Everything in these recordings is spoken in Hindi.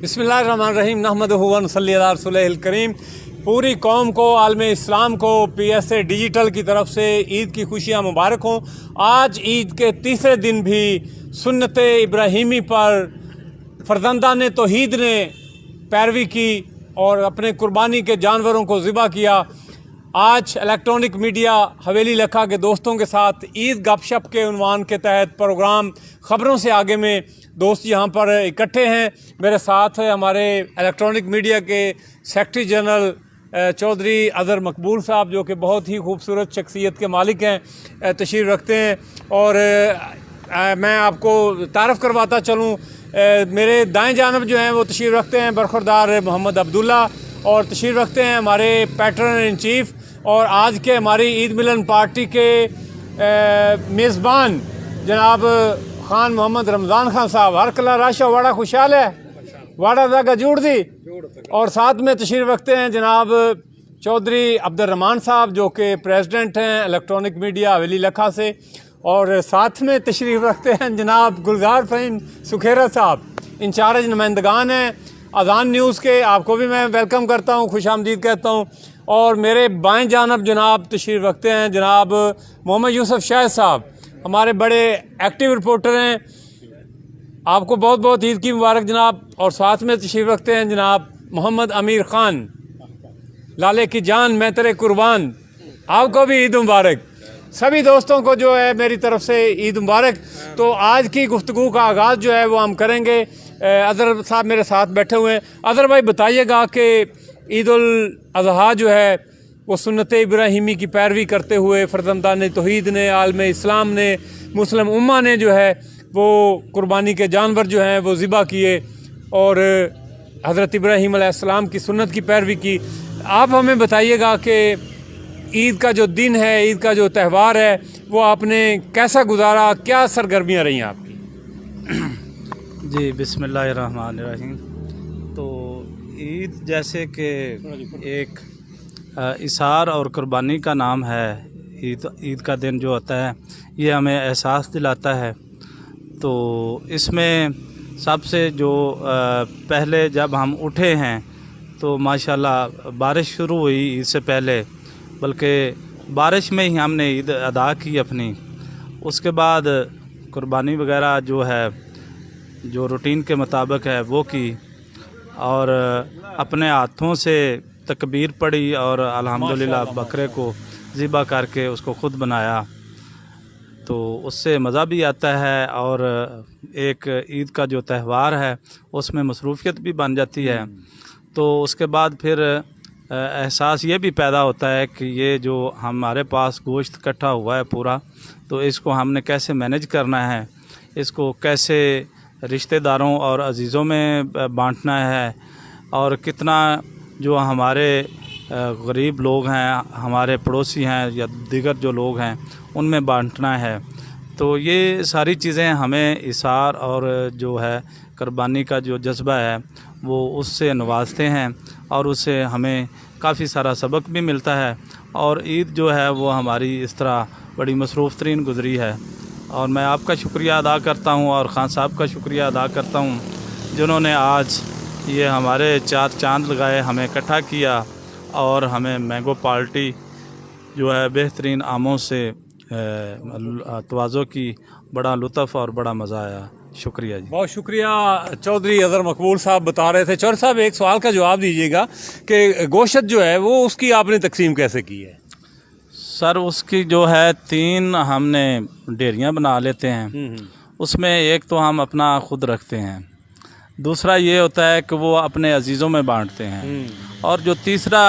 बिस्मिल्लाहिर्रहमानिर्रहीम नहमदुहु व नसल्ली अला रसूलिहिल करीम। पूरी कौम को, आलम इस्लाम को PSA डिजिटल की तरफ से ईद की खुशियाँ मुबारक हों। आज ईद के तीसरे दिन भी सुन्नत इब्राहीमी पर फर्जंदान तौहीद ने पैरवी की और अपने कुर्बानी के जानवरों को ज़िबा किया। आज इलेक्ट्रॉनिक मीडिया हवेली लखा के दोस्तों के साथ ईद गपशप के उन्वान के तहत प्रोग्राम ख़बरों से आगे में दोस्त यहाँ पर इकट्ठे हैं। मेरे साथ है हमारे इलेक्ट्रॉनिक मीडिया के सेक्रेटरी जनरल चौधरी अज़हर मकबूल साहब, जो कि बहुत ही खूबसूरत शख्सियत के मालिक हैं, तशरीफ़ रखते हैं। और मैं आपको तारफ़ करवाता चलूँ, मेरे दाएं जानब जो हैं वो तशरीफ़ रखते हैं बरखुरदार मोहम्मद अब्दुल्ला, और तशरीफ़ रखते हैं हमारे पैटर्न इन चीफ़ और आज के हमारी ईद मिलन पार्टी के मेज़बान जनाब खान मोहम्मद रमज़ान खान साहब। हर कला राशा वाड़ा खुशहाल है, वाड़ा जागा जुड़ दी। और साथ में तशरीफ़ रखते हैं जनाब चौधरी अब्दुर्रहमान साहब, जो कि प्रेसिडेंट हैं इलेक्ट्रॉनिक मीडिया हवेली लखा से। और साथ में तशरीफ़ रखते हैं जनाब गुलजार फ़हीम सुखेरा साहब, इंचार्ज नुमाइंदगान हैं अज़ान न्यूज़ के। आपको भी मैं वेलकम करता हूँ, खुशामदीद कहता हूँ। और मेरे बाएं जानब जनाब तशरीफ़ रखते हैं जनाब मोहम्मद यूसुफ शाह साहब, हमारे बड़े एक्टिव रिपोर्टर हैं। आपको बहुत बहुत ईद की मुबारक जनाब। और साथ में तशरीफ़ रखते हैं जनाब मोहम्मद अमीर ख़ान, लाले की जान मैं तेरे कुर्बान, आपको भी ईद मुबारक। सभी दोस्तों को जो है मेरी तरफ़ से ईद मुबारक। तो आज की गुफ्तगू का आगाज़ जो है वो हम करेंगे। अज़हर साहब मेरे साथ बैठे हुए हैं। अज़हर भाई बताइएगा कि ईद उल अज़हा जो है वो सुन्नत इब्राहीमी की पैरवी करते हुए फर्जंदान तौहीद ने, आलम इस्लाम ने, मुस्लिम उम्मा ने जो है वो कुर्बानी के जानवर जो हैं वो ज़िबा किए और हज़रत इब्राहीम अलैहिस्सलाम की सुन्नत की पैरवी की। आप हमें बताइएगा कि ईद का जो दिन है, ईद का जो त्यौहार है, वो आपने कैसा गुजारा, क्या सरगर्मियाँ रही आपकी? जी बिस्मिल्लाहिर्रहमानिर्रहीम। तो ईद जैसे कि एक इशार और कुर्बानी का नाम है। ईद का दिन जो होता है ये हमें एहसास दिलाता है। तो इसमें सबसे जो पहले जब हम उठे हैं तो माशाल्लाह बारिश शुरू हुई ईद से पहले, बल्कि बारिश में ही हमने ईद अदा की अपनी। उसके बाद कुर्बानी वगैरह जो है, जो रूटीन के मुताबिक है वो की, और अपने हाथों से तकबीर पढ़ी और अल्हम्दुलिल्लाह बकरे को ज़िबा करके उसको ख़ुद बनाया। तो उससे मज़ा भी आता है और एक ईद का जो त्यौहार है उसमें मसरूफ़ियत भी बन जाती है। तो उसके बाद फिर एहसास ये भी पैदा होता है कि ये जो हमारे पास गोश्त इकट्ठा हुआ है पूरा, तो इसको हमने कैसे मैनेज करना है, इसको कैसे रिश्तेदारों और अज़ीज़ों में बांटना है, और कितना जो हमारे गरीब लोग हैं, हमारे पड़ोसी हैं या दीगर जो लोग हैं उनमें बांटना है। तो ये सारी चीज़ें हमें इशार और जो है कुर्बानी का जो जज्बा है वो उससे नवाजते हैं और उससे हमें काफ़ी सारा सबक भी मिलता है। और ईद जो है वो हमारी इस तरह बड़ी मसरूफ़ तरीन गुज़री है। और मैं आपका शुक्रिया अदा करता हूँ और ख़ान साहब का शुक्रिया अदा करता हूँ, जिन्होंने आज ये हमारे चार चांद लगाए, हमें इकट्ठा किया और हमें मैंगो पार्टी जो है बेहतरीन आमों से तवाज़ो की, बड़ा लुत्फ़ और बड़ा मज़ा आया। शुक्रिया जी, बहुत शुक्रिया। चौधरी अज़हर मकबूल साहब बता रहे थे। चौधरी साहब एक सवाल का जवाब दीजिएगा कि गोश्त जो है वो उसकी आपने तकसीम कैसे की है? सर उसकी जो है 3 हमने डेरियाँ बना लेते हैं। उसमें एक तो हम अपना ख़ुद रखते हैं, दूसरा ये होता है कि वो अपने अजीज़ों में बांटते हैं, और जो तीसरा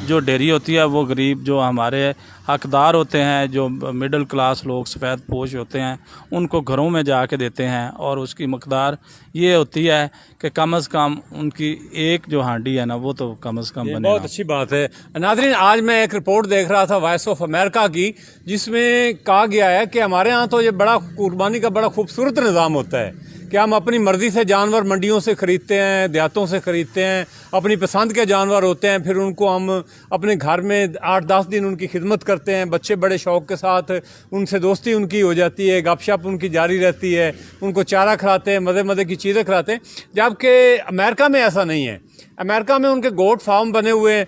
जो डेयरी होती है वो गरीब जो हमारे हकदार होते हैं, जो मिडिल क्लास लोग सफ़ेद पोश होते हैं, उनको घरों में जाके देते हैं। और उसकी मकदार ये होती है कि कम अज़ कम उनकी एक जो हांडी है ना वो तो कम अज़ कम बने। बहुत अच्छी बात है। नाज़रीन, आज मैं एक रिपोर्ट देख रहा था वॉइस ऑफ अमेरिका की, जिसमें कहा गया है कि हमारे यहाँ तो ये बड़ा कुर्बानी का बड़ा खूबसूरत निज़ाम होता है कि हम अपनी मर्ज़ी से जानवर मंडियों से ख़रीदते हैं, देहातों से ख़रीदते हैं, अपनी पसंद के जानवर होते हैं, फिर उनको हम अपने घर में 8-10 दिन उनकी खिदमत करते हैं। बच्चे बड़े शौक़ के साथ उनसे दोस्ती उनकी हो जाती है, गपशप उनकी जारी रहती है, उनको चारा खिलाते हैं, मज़े मज़े की चीज़ें खिलाते हैं। जबकि अमेरिका में ऐसा नहीं है। अमेरिका में उनके गोट फार्म बने हुए हैं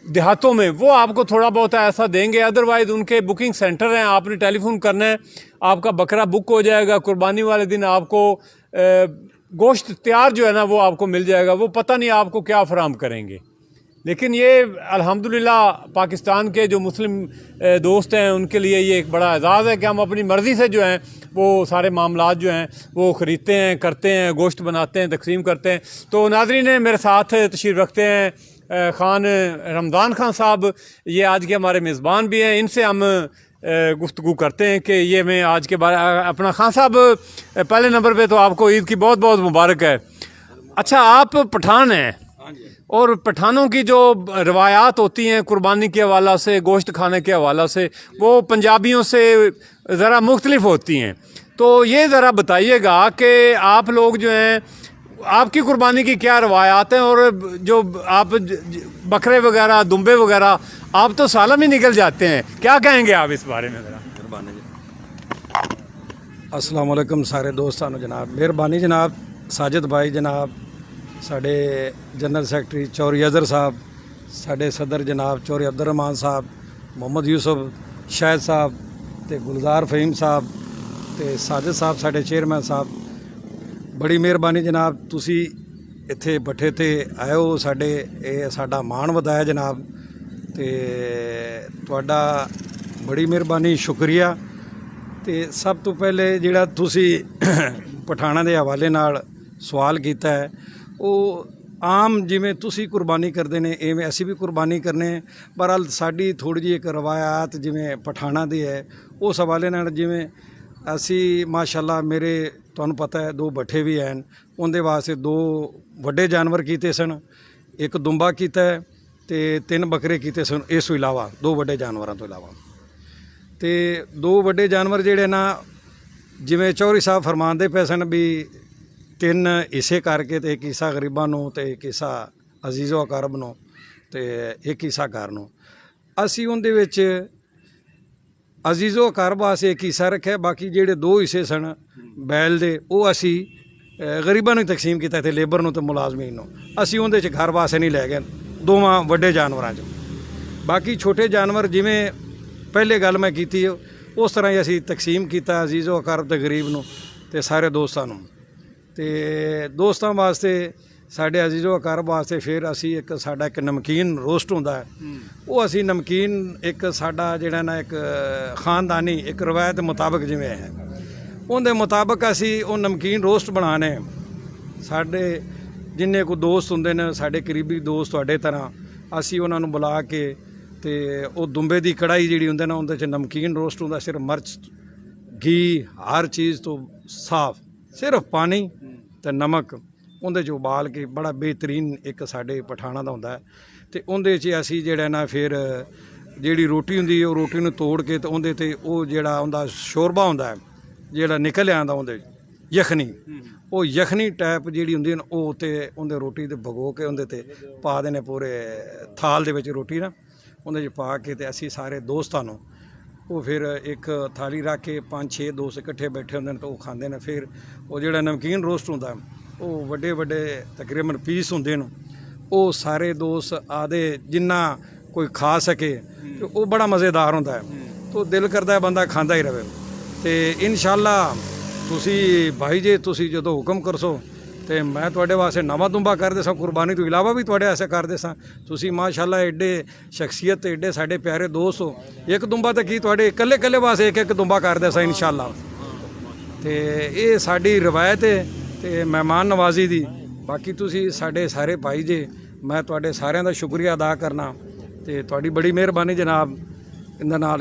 देहातों में, वो आपको थोड़ा बहुत ऐसा देंगे, अदरवाइज़ उनके बुकिंग सेंटर हैं। आपने टेलीफोन करना है, आपका बकरा बुक हो जाएगा, कुर्बानी वाले दिन आपको गोश्त तैयार जो है ना वो आपको मिल जाएगा। वो पता नहीं आपको क्या फराहम करेंगे। लेकिन ये अल्हम्दुलिल्लाह पाकिस्तान के जो मुस्लिम दोस्त हैं उनके लिए ये एक बड़ा एजाज़ है कि हम अपनी मर्ज़ी से जो हैं वो सारे मामलात जो हैं वो ख़रीदते हैं, करते हैं, गोश्त बनाते हैं, तकसीम करते हैं। तो नाज़रीन ने मेरे साथ तशरीफ़ रखते हैं ख़ान रमज़ान ख़ान साहब, ये आज के हमारे मेज़बान भी हैं। इनसे हम गुफ्तगू करते हैं कि ये मैं आज के बारे अपना ख़ान साहब पहले नंबर पे तो आपको ईद की बहुत बहुत मुबारक है। अच्छा, आप पठान हैं और पठानों की जो रवायात होती हैं कुर्बानी के हवाला से, गोश्त खाने के हवाला से, वो पंजाबियों से ज़रा मुख्तलिफ होती हैं। तो ये ज़रा बताइएगा कि आप लोग जो हैं आपकी कुर्बानी की क्या रवायात हैं, और जो आप बकरे वगैरह, दुम्बे वगैरह, आप तो सालम ही निकल जाते हैं, क्या कहेंगे आप इस बारे में ज़रा? अस्सलाम वालेकुम सारे दोस्तों जनाब, मेहरबानी जनाब, साजिद भाई जनाब, साढ़े जनरल सैकटरी चौरी अजहर साहब, साढ़े सदर जनाब चौरी अब्दुल रहमान साहब, मोहम्मद यूसुफ शाहिद साहब ते गुलजार फहीम साहब ते साजिद साहब साढ़े चेयरमैन साहब, बड़ी मेहरबानी जनाब, तुसी इत्थे बठे ते आए हो, साढ़े ये साडा मान वधाया जनाब, ते तुहाडा बड़ी मेहरबानी, शुक्रिया। ते सब तो पहले जिहड़ा तुसी पठाणा दे हवाले नाल सवाल कीता है, वो आम जिमें तुसी कुर्बानी करते हैं इवें असी भी कुर्बानी करने। बहरहाल साड़ी थोड़ी जी एक रवायात जिमें पठाणा दी है, उस हवाले नाल जिमें असी माशाल्लाह, मेरे तुहानूं पता है 2 बट्ठे भी हैं, उनके वास्ते 2 वड्डे जानवर कीते सन, एक दुम्बा कीता है ते 3 बकरे कीते सन। इस तो इलावा 2 वड्डे जानवरों तो इलावा ते 2 वड्डे जानवर जिहड़े ना, जिवें चौधरी साहब फरमांदे पे सन भी 3 हिस्से करके, तो एक हिस्सा गरीबां नूं ते एक हिस्सा अजीज़ो अकारब नूं ते एक हिस्सा घर नूं। असी उहदे विच अजीज़ो अकारब वास्ते एक हिस्सा रखिया, बाकी जिहड़े 2 हिस्से सन बैल दे, वो असी गरीबां नूं तकसीम किया, इत्थे लेबर नूं ते मुलाजमीन नूं। असी उहदे च घर वास्ते नहीं लै गए दोवां वड्डे जानवरां च। बाकी छोटे जानवर जिवें पहले गल मैं कीती उस तरह ही असी तकसीम किया अजीज़ो अकारब ते गरीब नूं ते सारे दोस्तां नूं। ते दोस्तां वास्ते साढ़े अजीज़ो अकारब वास्ते फिर असी एक साडा एक नमकीन रोस्ट होंदा है, वो असी नमकीन एक साडा जिहड़ा ना एक खानदानी एक रवायत मुताबिक जिवें है, उनके मुताबिक असी वो नमकीन रोस्ट बनाने। साडे जिन्ने को दोस्त हुंदे ने, साडे करीबी दोस्त तुहाडे तरह, असी उन्हां नूं बुला के ते वो दुम्बे की कढ़ाई जिहड़ी हुंदी ना, उहदे च नमकीन रोस्ट हुंदा, सिर्फ मिर्च, घी, हर चीज़ तो साफ, सिर्फ पानी ते नमक उहदे च उबाल के बड़ा बेहतरीन एक साडे पठाणा दा हुंदा है। ते उहदे च असी जिहड़ा ना फिर जिहड़ी रोटी हुंदी है, रोटी नूं तोड़ के ते उहदे ते वो जिहड़ा उहदा शोरबा हुंदा है जिहड़ा निकल आंदा उहदे यखनी, वो यखनी टाइप जिहड़ी हुंदी ना, वो ते उहदे रोटी ते भगो के उहदे ते पा देने पूरे थाल दे विच रोटी ना, उहदे च पा के ते असी सारे दोस्तां नूं वो फिर एक थाली रख के 5-6 दोस्त इकट्ठे बैठे होंदे तो वो खांदे ने। फिर वो जिहड़ा नमकीन रोस्ट हुंदा वो वड्डे वड्डे तकरीबन पीस हुंदे न, वो सारे दोस्त आदे जिन्ना कोई खा सके, तो वो बड़ा मज़ेदार होंदा है। तो दिल करदा है बंदा खांदा ही रहे। तो इंशाअल्लाह तुसी भाई जे तुसी जदों हुक्म करसो तो मैं तुहाडे वास्ते नवां दुम्बा कर देसां, कुर्बानी तो इलावा भी तुहाडे वास्ते कर देसां। तुसी माशाअल्लाह एडे शख्सियत एडे साडे प्यारे दोस्त हो, एक दुम्बा तो की तुहाडे कल्ले कल्ले वास्ते एक दुम्बा कर देसां इंशाअल्लाह। तो ये साडी रवायत है ते मेहमान नवाजी दी। बाकी तुसी साडे सारे भाई जे, मैं तुहाडे सारिਆਂ ਦਾ शुक्रिया अदा करना ते तुहाडी बड़ी मेहरबानी जनाब इंदे नाल।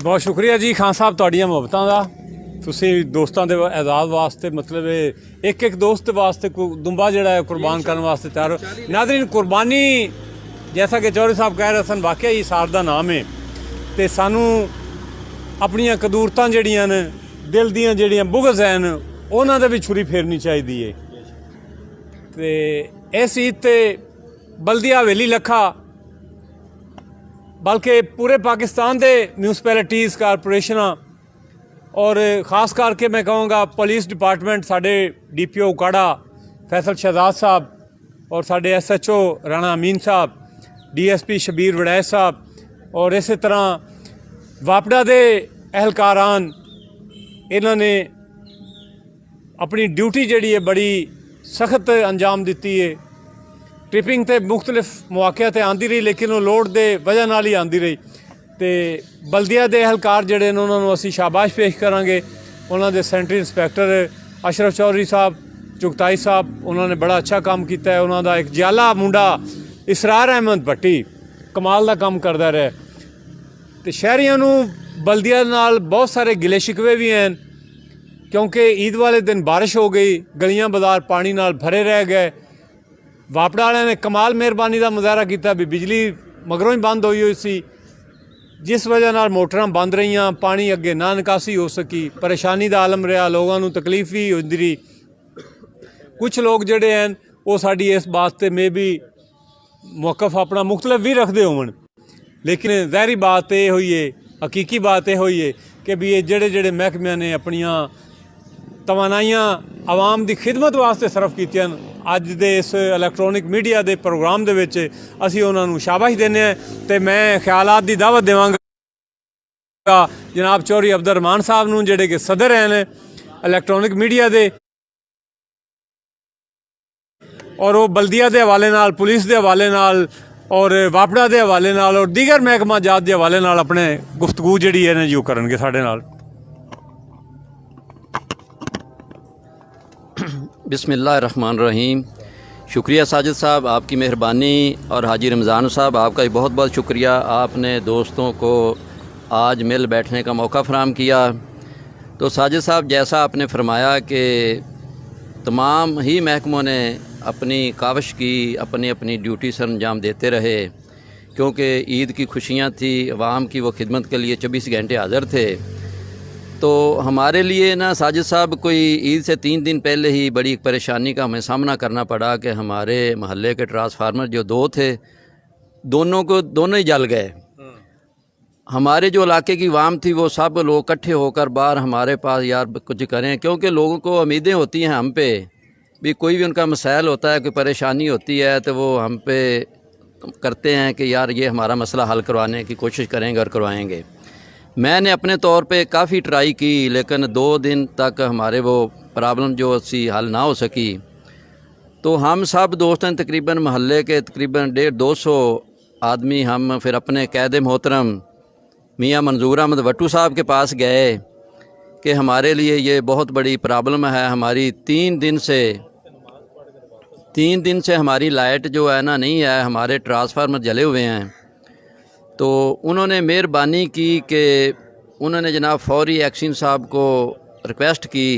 बहुत शुक्रिया जी खान साहब तुहाडीਆਂ ਮੁਹੱਬਤਾਂ ਦਾ। ਤੁਸੀਂ ਦੋਸਤਾਂ ਦੇ ਇਜ਼ਾਜ਼ ਵਾਸਤੇ ਮਤਲਬ ਇੱਕ ਇੱਕ ਦੋਸਤ ਵਾਸਤੇ ਦੁੰਬਾ ਜਿਹੜਾ ਹੈ ਕੁਰਬਾਨ ਕਰਨ ਵਾਸਤੇ ਤਿਆਰ ਹੋ। ਨਾਜ਼ਰੀਨ ਕੁਰਬਾਨੀ जैसा कि चौधरी साहब कह रहे सन वाकई सार का नाम है, तो सानू अपनियां कदूरतां जड़ियां ने ਦਿਲ ਦੀਆਂ ਜਿਹੜੀਆਂ ਬੁਗਜ਼ ਹਨ ਉਹਨਾਂ ਦੇ ਵੀ ਛੁਰੀ ਫੇਰਨੀ ਚਾਹੀਦੀ ਹੈ। ਤੇ ਇਸ ਈਦ ਤੇ ਬਲਦੀਆ ਹਵੇਲੀ ਲੱਖਾ ਬਲਕਿ ਪੂਰੇ ਪਾਕਿस्तान ਦੇ ਮਿਊਨਿਸਪੈਲਿਟੀਜ਼ ਕਾਰਪੋਰੇਸ਼ਨਾਂ और ख़ास करके मैं कहूँगा पुलिस डिपार्टमेंट साढ़े DPO उकाड़ा फैसल शहजाद साहब और साढ़े SHO राणा अमीन साहब, DSP शबीर वड़ैच साहब और इस तरह वापड़ा दे एहलकारान इन्होंने अपनी ड्यूटी जिहड़ी है बड़ी सख्त अंजाम दिती है। ट्रिपिंग ते मुख्तलिफ मौके ते आंदी रही लेकिन वो लोड दे वजह नाल ही आंदी रही। तो बल्दिया के एहलकार जोड़े ने उन्होंने असी शाबाश पेश करांगे। उन्होंने सेंट्री इंस्पैक्टर अशरफ चौधरी साहब, चुगताई साहब, उन्होंने बड़ा अच्छा काम किया है। उन्होंने एक जियाला मुंडा इसरार अहमद भट्टी कमाल का काम करता रहा। तो शहरियों नूं बल्दिया नाल बहुत सारे गिले शिकवे भी हैं क्योंकि ईद वाले दिन बारिश हो गई, गलियां बाजार पानी नाल भरे रह गए। वापड़ा वाले ने कमाल मेहरबानी का मुजाहरा किया भी बिजली मगरों ही बंद हुई सी, जिस वजह नाल मोटरां बंद रहियां, पानी अगे ना निकासी हो सकी, परेशानी का आलम रहा, लोगों को तकलीफ भी होती रही। कुछ लोग जोड़े हैं वो साड़ी इस बात से मे भी मौकफ अपना मुख्तलिफ भी रखते होवन, लेकिन ज़ाहरी बात यह हुई है, हकीकी बात यह हुई है कि भी ये जेड़े जेड़े महकमे ने अपनिया तवानाइयाँ आवाम की खिदमत वास्ते सरफ कीतियां अज दे इस इलैक्ट्रॉनिक मीडिया के प्रोग्राम दे विच असीं उन्हां नूं शाबाश देने ते मैं ख्यालात की दावत देवांगा जनाब चौधरी अब्दुल रहमान साहब नूं जिहड़े कि सदर हैं इलैक्ट्रॉनिक मीडिया दे, और वो बल्दिया के हवाले नाल, पुलिस के हवाले नाल और वापड़ा के हवाले नाल और दीगर महकमा जात के हवाले नाल अपने गुफ्तगू जिहड़ी है ना जो करनगे साडे नाल। बिस्मिल्लाहिर्रहमानिर्रहीम। शुक्रिया साजिद साहब, आपकी मेहरबानी, और हाजी रमज़ान साहब आपका भी बहुत बहुत शुक्रिया। आपने दोस्तों को आज मिल बैठने का मौका फराहम किया। तो साजिद साहब, जैसा आपने फरमाया कि तमाम ही महकमों ने अपनी काविश की, अपनी अपनी ड्यूटी से अंजाम देते रहे क्योंकि ईद की खुशियाँ थी, अवाम की वो खिदमत के लिए 24 घंटे हाज़िर थे। तो हमारे लिए ना साजिद साहब कोई ईद से 3 दिन पहले ही बड़ी परेशानी का हमें सामना करना पड़ा कि हमारे महल्ले के ट्रांसफार्मर जो 2 थे दोनों ही जल गए। हमारे जो इलाके की आवाम थी वो सब लोग इकट्ठे होकर बाहर हमारे पास यार कुछ करें, क्योंकि लोगों को उम्मीदें होती हैं हम पे भी, कोई भी उनका मसाइल होता है, कोई परेशानी होती है तो वो हम पे करते हैं कि यार ये हमारा मसला हल करवाने की कोशिश करेंगे और करवाएंगे। मैंने अपने तौर पे काफ़ी ट्राई की लेकिन 2 दिन तक हमारे वो प्रॉब्लम जो सी हल ना हो सकी। तो हम सब दोस्त हैं, तकरीबन महल्ले के तकरीबन 150-200 आदमी, हम फिर अपने कैद मोहतरम मियाँ मंजूर अहमद वट्टू साहब के पास गए कि हमारे लिए ये बहुत बड़ी प्रॉब्लम है। हमारी 3 दिन से हमारी लाइट जो है ना नहीं है, हमारे ट्रांसफार्मर जले हुए हैं। तो उन्होंने मेहरबानी की कि उन्होंने जनाब फौरी एक्शन साहब को रिक्वेस्ट की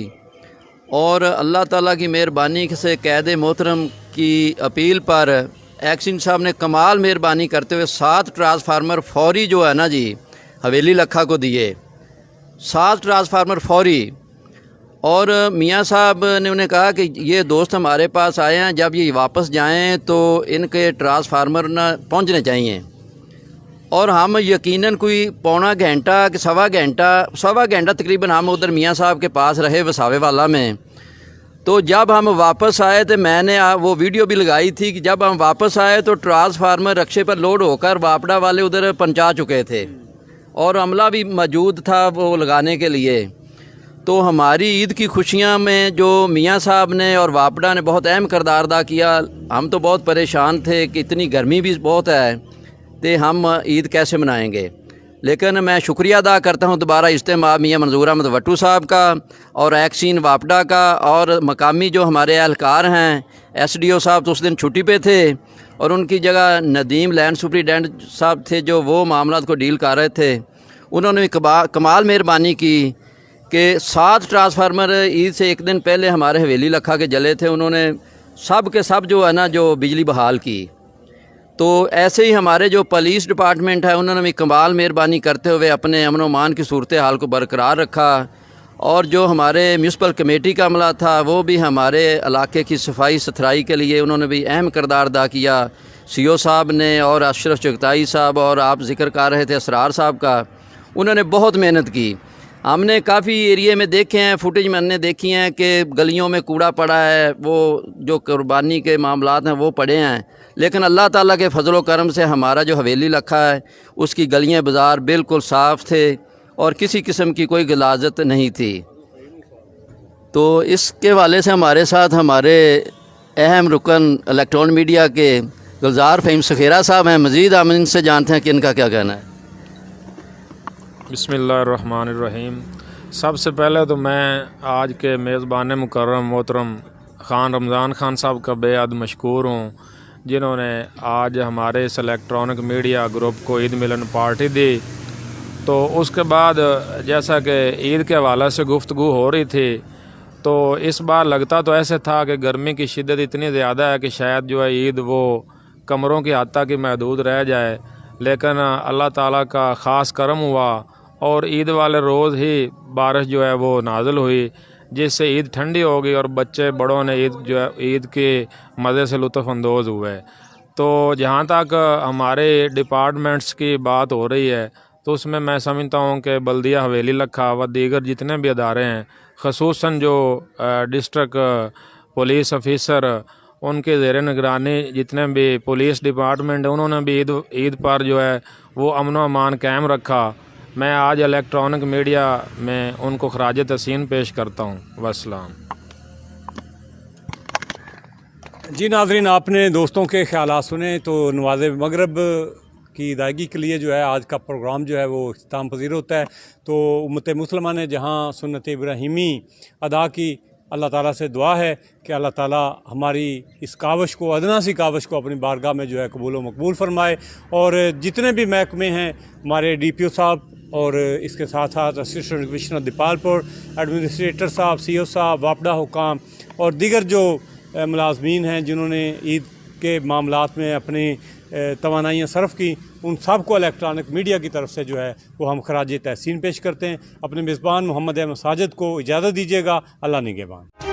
और अल्लाह ताला की मेहरबानी से कैद मोहतरम की अपील पर एक्शन साहब ने कमाल मेहरबानी करते हुए 7 ट्रांसफार्मर फौरी जो है ना जी हवेली लखा को दिए, 7 ट्रांसफार्मर फौरी। और मियाँ साहब ने उन्हें कहा कि ये दोस्त हमारे पास आए हैं, जब ये वापस जाएं तो इनके ट्रांसफार्मर ना पहुंचने चाहिए। और हम यकीनन कोई पौना घंटा कि सवा घंटा तकरीबन हम उधर मियाँ साहब के पास रहे वसावे वाला में। तो जब हम वापस आए तो मैंने वो वीडियो भी लगाई थी कि जब हम वापस आए तो ट्रांसफार्मर रक्शे पर लोड होकर वापड़ा वाले उधर पहुंचा चुके थे और अमला भी मौजूद था वो लगाने के लिए। तो हमारी ईद की खुशियाँ में जो मियाँ साहब ने और वापड़ा ने बहुत अहम किरदार अदा किया। हम तो बहुत परेशान थे कि इतनी गर्मी भी बहुत है तो हम ईद कैसे मनाएंगे, लेकिन मैं शुक्रिया अदा करता हूँ दोबारा इज्तिमा मियाँ मंजूर अहमद वट्टू साहब का और एक्सीन वापडा का और मकामी जो हमारे एहलकार हैं। SDO साहब तो उस दिन छुट्टी पे थे और उनकी जगह नदीम लैंड सुपरिटेंडेंट साहब थे जो वो मामला को डील कर रहे थे। उन्होंने भी कमाल मेहरबानी की कि 7 ट्रांसफार्मर ईद से 1 दिन पहले हमारे हवेली लखा के जले थे, उन्होंने सब के सब जो है ना जो बिजली बहाल की। तो ऐसे ही हमारे जो पुलिस डिपार्टमेंट है उन्होंने भी कमाल मेहरबानी करते हुए अपने अमन व अमान की सूरत हाल को बरकरार रखा और जो हमारे म्यूनसिपल कमेटी का अमला था वो भी हमारे इलाके की सफाई सुथराई के लिए उन्होंने भी अहम किरदार अदा किया। CO साहब ने और अशरफ चगताई साहब और आप जिक्र कर रहे थे असरार साहब का, उन्होंने बहुत मेहनत की। हमने काफ़ी एरिए में देखे हैं, फुटेज में हमने देखी हैं कि गलियों में कूड़ा पड़ा है, वो जो कुर्बानी के मामलात हैं वो पड़े हैं, लेकिन अल्लाह ताला के फजलो करम से हमारा जो हवेली लखा है उसकी गलियां बाज़ार बिल्कुल साफ़ थे और किसी किस्म की कोई गलाजत नहीं थी। तो इसके वाले से हमारे साथ हमारे अहम रुकन इलेक्ट्रॉनिक मीडिया के गुलजार फ़हीम सखेरा साहब हैं। मज़ीद हम इनसे जानते हैं कि इनका क्या कहना है। बिस्मिल्लाहिर्रहमानिर्रहीम। सबसे पहले तो मैं आज के मेज़बान मुकर्रम मोहतरम ख़ान रमज़ान ख़ान साहब का बेहद मशकूर हूँ, जिन्होंने आज हमारे इस इलेक्ट्रॉनिक मीडिया ग्रुप को ईद मिलन पार्टी दी। तो उसके बाद जैसा कि ईद के हवाले से गुफ्तगू हो रही थी, तो इस बार लगता तो ऐसे था कि गर्मी की शिद्दत इतनी ज़्यादा है कि शायद जो है ईद वो कमरों की हद तक ही महदूद रह जाए, लेकिन अल्लाह ताला का ख़ास करम हुआ और ईद वाले रोज़ ही बारिश जो है वो नाज़िल हुई, जिससे ईद ठंडी हो गई और बच्चे बड़ों ने ईद जो है ईद के मज़े से लुत्फ़अंदोज़ हुए। तो जहाँ तक हमारे डिपार्टमेंट्स की बात हो रही है, तो उसमें मैं समझता हूँ कि बल्दिया हवेली लखा व दीगर जितने भी अदारे हैं, ख़ुसूसन जो डिस्ट्रिक्ट पुलिस ऑफिसर, उनके ज़ेर निगरानी जितने भी पुलिस डिपार्टमेंट है, उन्होंने भी ईद पर जो है वो अमन व अमान कायम रखा। मैं आज इलेक्ट्रॉनिक मीडिया में उनको खराज तहसीन पेश करता हूँ। वस्सलाम। जी नाज़रीन, आपने दोस्तों के ख्यालात सुने। तो नवाज़ मगरब की अदायगी के लिए जो है आज का प्रोग्राम जो है वो इख्तिताम पज़ीर होता है। तो उम्मत मुसलमान ने जहाँ सुन्नत इब्राहिमी अदा की, अल्लाह ताला से दुआ है कि अल्लाह ताला हमारी इस कावश को, अदना सी कावश को अपनी बारगाह में जो है कबूल व मकबूल फरमाए। और जितने भी महकमे हैं, हमारे DPO साहब और इसके साथ साथ असिस्टेंट कमिश्नर दीपालपुर, एडमिनिस्ट्रेटर साहब, CO साहब, वापडा हुकाम और दीगर जो मुलाजमीन हैं जिन्होंने ईद के मामलात में अपनी तवानाइयाँ सर्फ की, उन सब को इलेक्ट्रॉनिक मीडिया की तरफ से जो है वो हम खराज तहसीन पेश करते हैं। अपने मेज़बान मोहम्मद अहमद साजिद को इजाज़त दीजिएगा। अल्लाह निगहबान।